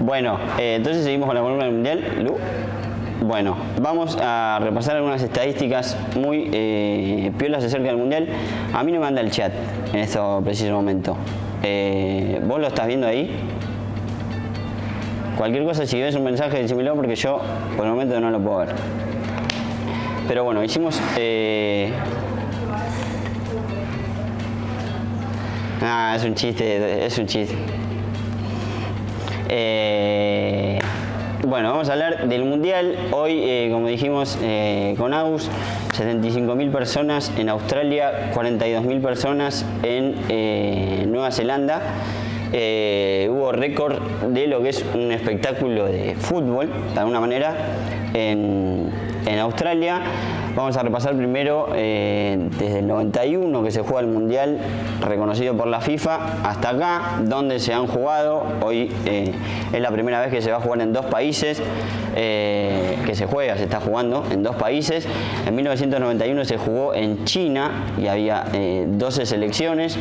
Bueno, entonces seguimos con la columna del mundial. Lu. Bueno, vamos a repasar algunas estadísticas muy piolas acerca del mundial. A mí no me anda el chat en este preciso momento. ¿Vos lo estás viendo ahí? Cualquier cosa, si ves un mensaje, decímelo porque yo por el momento no lo puedo ver. Pero bueno, hicimos... es un chiste, es un chiste. Bueno, vamos a hablar del mundial. Hoy, como dijimos con Agus, 75.000 personas en Australia, 42.000 personas en Nueva Zelanda. Hubo récord de lo que es un espectáculo de fútbol, de alguna manera, en Australia. Vamos a repasar primero desde el 91 que se juega el mundial reconocido por la FIFA hasta acá, donde se han jugado. Hoy es la primera vez que se va a jugar en dos países, que se está jugando en dos países. En 1991 se jugó en China y había 12 selecciones.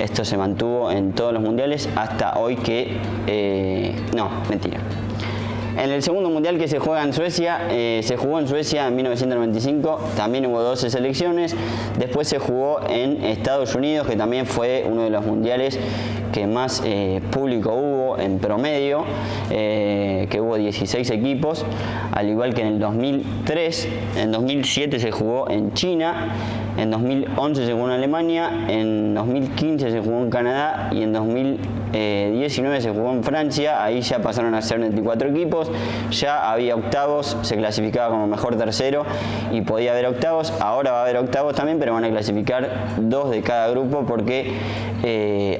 Esto se mantuvo en todos los mundiales hasta hoy que... no, mentira. En el segundo mundial que se juega en Suecia, se jugó en Suecia en 1995, también hubo 12 selecciones. Después se jugó en Estados Unidos, que también fue uno de los mundiales que más público hubo en promedio, que hubo 16 equipos, al igual que en el 2003. En 2007 se jugó en China, en 2011 se jugó en Alemania, en 2015 se jugó en Canadá y en 2019 se jugó en Francia. Ahí ya pasaron a ser 24 equipos, ya había octavos, se clasificaba como mejor tercero y podía haber octavos. Ahora va a haber octavos también, pero van a clasificar 2 de cada grupo porque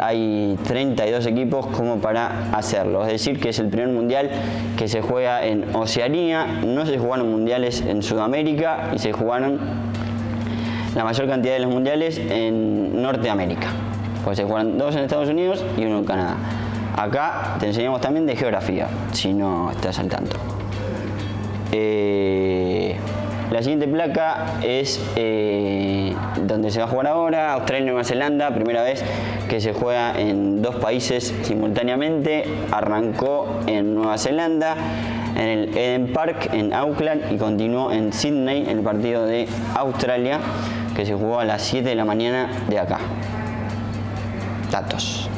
hay 32 equipos como para hacerlo. Es decir, que es el primer mundial que se juega en Oceanía. No se jugaron mundiales en Sudamérica y se jugaron la mayor cantidad de los mundiales en Norteamérica. Pues se jugaron 2 en Estados Unidos y 1 en Canadá. Acá te enseñamos también de geografía, si no estás al tanto. La siguiente placa es donde se va a jugar ahora, Australia y Nueva Zelanda, primera vez que se juega en 2 países simultáneamente. Arrancó en Nueva Zelanda, en el Eden Park, en Auckland, y continuó en Sydney, en el partido de Australia, que se jugó a las 7 de la mañana de acá. Datos.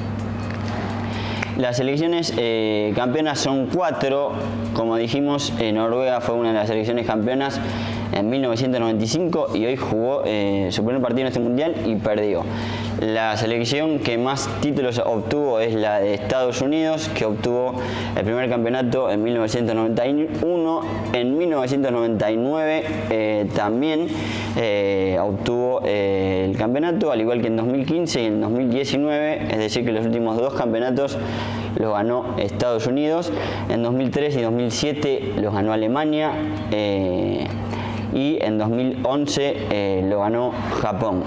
Las selecciones campeonas son 4. Como dijimos, Noruega fue una de las selecciones campeonas en 1995 y hoy jugó su primer partido en este mundial y perdió. La selección que más títulos obtuvo es la de Estados Unidos, que obtuvo el primer campeonato en 1991. En 1999 también obtuvo el campeonato, al igual que en 2015 y en 2019, es decir que los últimos 2 campeonatos los ganó Estados Unidos. En 2003 y 2007 los ganó Alemania. Y en 2011 lo ganó Japón,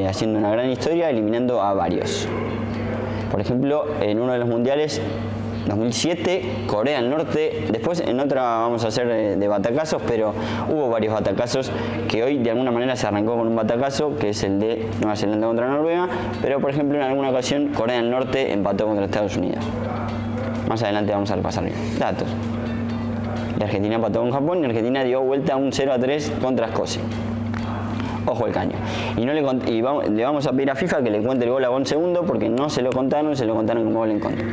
haciendo una gran historia, eliminando a varios. Por ejemplo, en uno de los mundiales, 2007, Corea del Norte. Después en otra vamos a hacer de batacazos, pero hubo varios batacazos que hoy de alguna manera se arrancó con un batacazo, que es el de Nueva Zelanda contra Noruega. Pero por ejemplo, en alguna ocasión Corea del Norte empató contra Estados Unidos. Más adelante vamos a repasar bien. Datos. Y Argentina empató con Japón y Argentina dio vuelta un 0-3 contra Escocia. Ojo el caño. Y le vamos a pedir a FIFA que le cuente el gol a Gon Segundo porque no se lo contaron como gol en contra.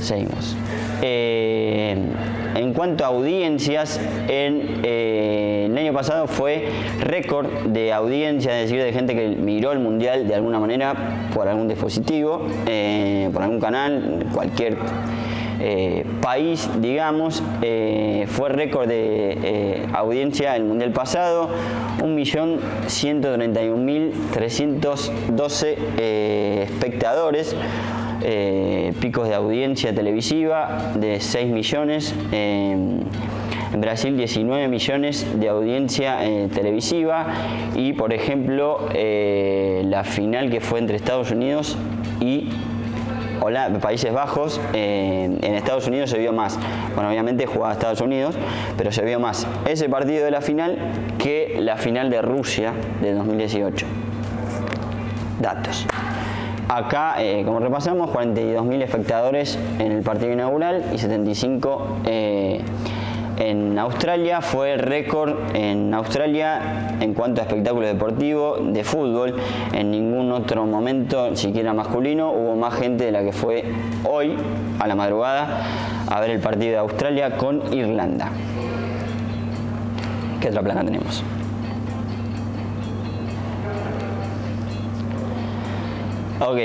Seguimos. En cuanto a audiencias, el año pasado fue récord de audiencia, es decir, de gente que miró el mundial de alguna manera por algún dispositivo, por algún canal, cualquier país, digamos. Fue récord de audiencia el mundial pasado, 1.131.312 espectadores. Picos de audiencia televisiva de 6 millones. En Brasil 19 millones de audiencia televisiva. Y por ejemplo la final que fue entre Estados Unidos y Países Bajos, en Estados Unidos se vio más. Bueno, obviamente jugaba Estados Unidos, pero se vio más ese partido de la final que la final de Rusia de 2018. Datos. acá, como repasamos, 42.000 espectadores en el partido inaugural y 75 en Australia. Fue el récord en Australia en cuanto a espectáculo deportivo de fútbol. En ningún otro momento, siquiera masculino, hubo más gente de la que fue hoy a la madrugada a ver el partido de Australia con Irlanda. ¿Qué otra placa tenemos? Ok,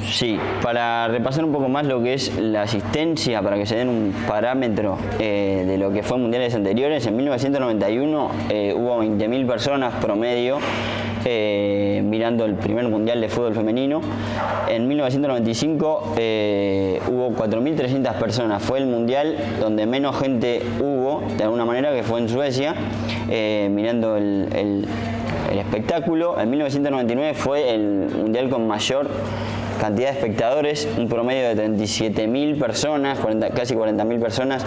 sí, para repasar un poco más lo que es la asistencia, para que se den un parámetro de lo que fue mundiales anteriores, en 1991 hubo 20.000 personas promedio mirando el primer mundial de fútbol femenino. En 1995 hubo 4.300 personas, fue el mundial donde menos gente hubo, de alguna manera, que fue en Suecia, mirando el espectáculo. En 1999 fue el mundial con mayor cantidad de espectadores, un promedio de 37.000 personas, casi 40.000 personas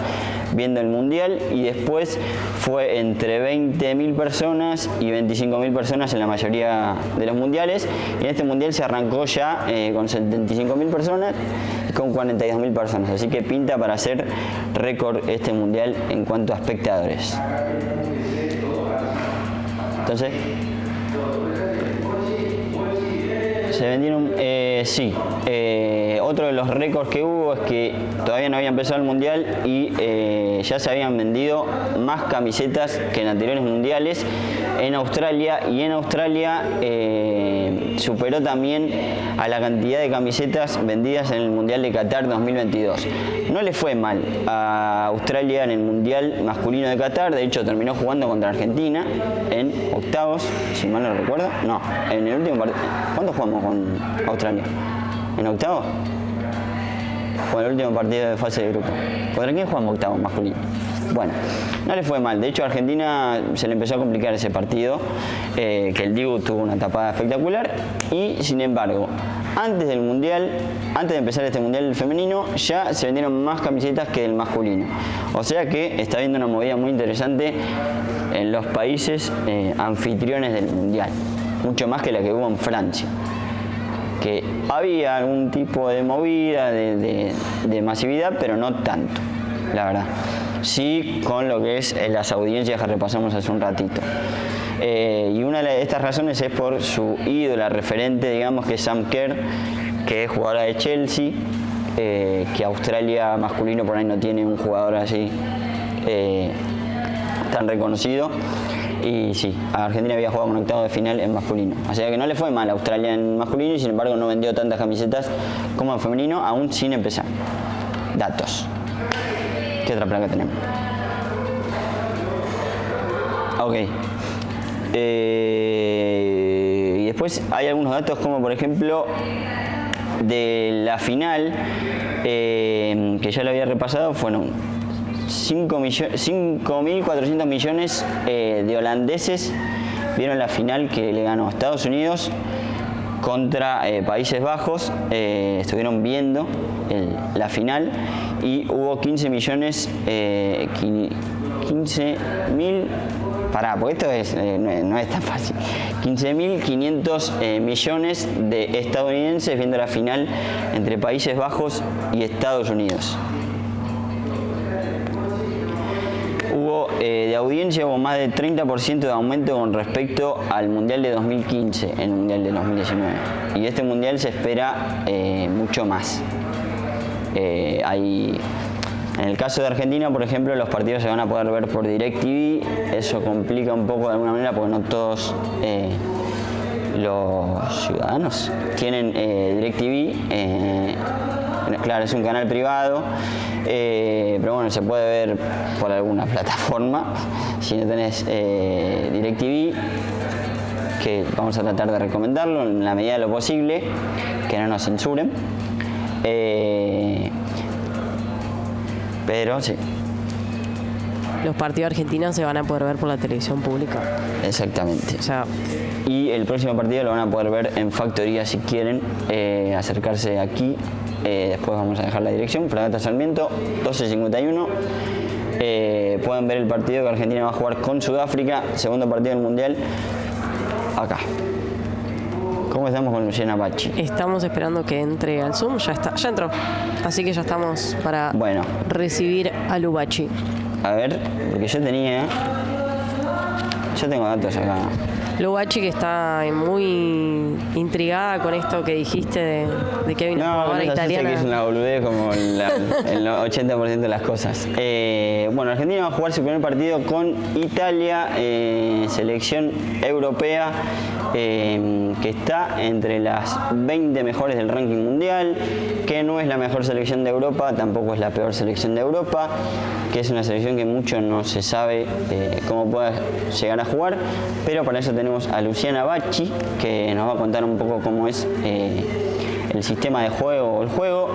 viendo el mundial, y después fue entre 20.000 personas y 25.000 personas en la mayoría de los mundiales, y en este mundial se arrancó ya con 75.000 personas y con 42.000 personas, así que pinta para hacer récord este mundial en cuanto a espectadores. Entonces, se vendieron, sí. Otro de los récords que hubo es que todavía no había empezado el mundial y ya se habían vendido más camisetas que en anteriores mundiales en Australia, y en Australia superó también a la cantidad de camisetas vendidas en el Mundial de Qatar 2022. No le fue mal a Australia en el Mundial masculino de Qatar, de hecho terminó jugando contra Argentina en octavos, si mal no recuerdo. No, en el último partido. ¿Cuándo jugamos con Australia? ¿En octavos? O en el último partido de fase de grupo. ¿Contra quién jugamos octavos masculino? Bueno, no le fue mal. De hecho, a Argentina se le empezó a complicar ese partido, que el Dibu tuvo una tapada espectacular, y sin embargo, antes del mundial, antes de empezar este mundial femenino, ya se vendieron más camisetas que el masculino. O sea que está habiendo una movida muy interesante en los países anfitriones del mundial, mucho más que la que hubo en Francia, que había algún tipo de movida, de masividad, pero no tanto, la verdad. Sí, con lo que es las audiencias que repasamos hace un ratito. Y una de estas razones es por su ídola referente, digamos, que es Sam Kerr, que es jugadora de Chelsea, que Australia masculino por ahí no tiene un jugador así tan reconocido. Y sí, Argentina había jugado un octavo de final en masculino. O sea que no le fue mal a Australia en masculino, y sin embargo no vendió tantas camisetas como en femenino, aún sin empezar. Datos. ¿Qué otra placa tenemos? Ok. Y después hay algunos datos, como por ejemplo de la final, que ya lo había repasado. Fueron 5.400 millones de holandeses vieron la final que le ganó Estados Unidos contra Países Bajos. Estuvieron viendo la final, y hubo 15 millones, 15.000, porque esto no es tan fácil, 15.500 millones de estadounidenses viendo la final entre Países Bajos y Estados Unidos. De audiencia hubo más de 30% de aumento con respecto al Mundial de 2015, en el Mundial de 2019. Y este Mundial se espera mucho más. En el caso de Argentina, por ejemplo, los partidos se van a poder ver por DirecTV. Eso complica un poco de alguna manera, porque no todos los ciudadanos tienen DirecTV. Claro, es un canal privado, pero bueno, se puede ver por alguna plataforma si no tenés DirecTV, que vamos a tratar de recomendarlo en la medida de lo posible, que no nos censuren. Pero sí. Los partidos argentinos se van a poder ver por la televisión pública. Exactamente. O sea, y el próximo partido lo van a poder ver en Factoría si quieren acercarse aquí. Después vamos a dejar la dirección. Fragata Sarmiento, 1251. Pueden ver el partido que Argentina va a jugar con Sudáfrica, segundo partido del Mundial, acá. ¿Cómo estamos con Luciana Bacci? Estamos esperando que entre al Zoom. Ya está, ya entró. Así que ya estamos para Bueno. recibir a Bacci. A ver, porque yo tengo datos acá. Bacci, que está muy intrigada con esto que dijiste de que hay una jugadora italiana. Que es una boludez como el 80% de las cosas. Bueno, Argentina va a jugar su primer partido con Italia, selección europea, que está entre las 20 mejores del ranking mundial, que no es la mejor selección de Europa, tampoco es la peor selección de Europa, que es una selección que mucho no se sabe cómo pueda llegar a jugar, pero para eso tenemos a Luciana Bacci, que nos va a contar un poco cómo es el sistema de juego o el juego.